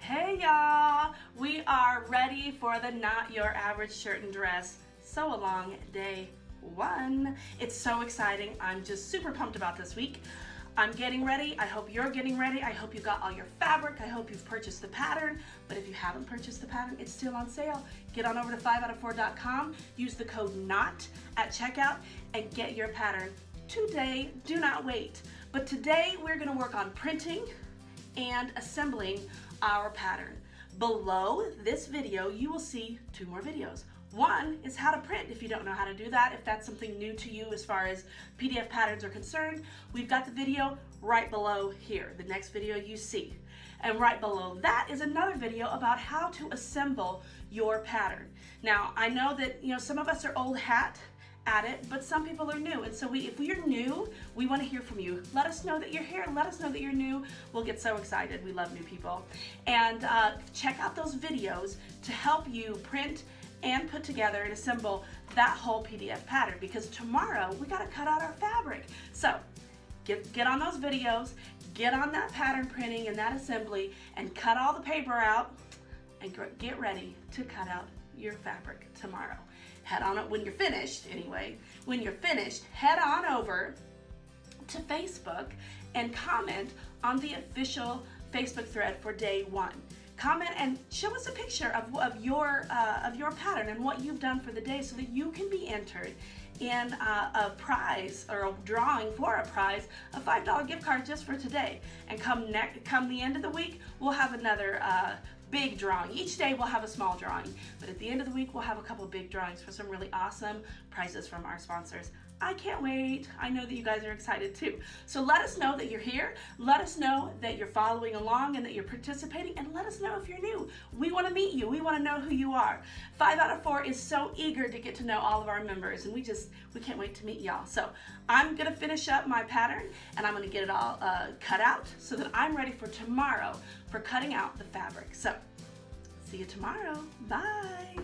Hey y'all, we are ready for the Not Your Average Shirt and Dress Sew Along Day 1. It's so exciting. I'm just super pumped about this week. I'm getting ready. I hope you're getting ready. I hope you got all your fabric. I hope you've purchased the pattern. But if you haven't purchased the pattern, it's still on sale. Get on over to 5out4.com, use the code NOT at checkout, and get your pattern today. Do not wait. But today we're going to work on printing and assembling our pattern. Below this video, you will see two more videos. One is how to print if you don't know how to do that, if that's something new to you as far as PDF patterns are concerned. We've got the video right below here, the next video you see. And right below that is another video about how to assemble your pattern. Now, I know that some of us are old hat at it, but some people are new, and so if you're new, we want to hear from you. Let us know that you're here. Let us know that you're new. We'll get so excited. We love new people. And check out those videos to help you print and put together and assemble that whole PDF pattern, because tomorrow we got to cut out our fabric. So get on those videos, get on that pattern printing and that assembly, and cut all the paper out and get ready to cut out your fabric tomorrow. Head on it when you're finished, anyway. When you're finished, head on over to Facebook and comment on the official Facebook thread for day 1. Comment and show us a picture of your pattern and what you've done for the day, so that you can be entered in a prize or a drawing for a prize, a $5 gift card just for today. And come the end of the week, we'll have another big drawing. Each day we'll have a small drawing, but at the end of the week we'll have a couple big drawings for some really awesome prizes from our sponsors. I can't wait. I know that you guys are excited too. So let us know that you're here. Let us know that you're following along and that you're participating, and let us know if you're new. We want to meet you. We want to know who you are. 5 out of 4 is so eager to get to know all of our members, and we can't wait to meet y'all. So I'm going to finish up my pattern, and I'm going to get it all cut out so that I'm ready for tomorrow for cutting out the fabric. So see you tomorrow. Bye.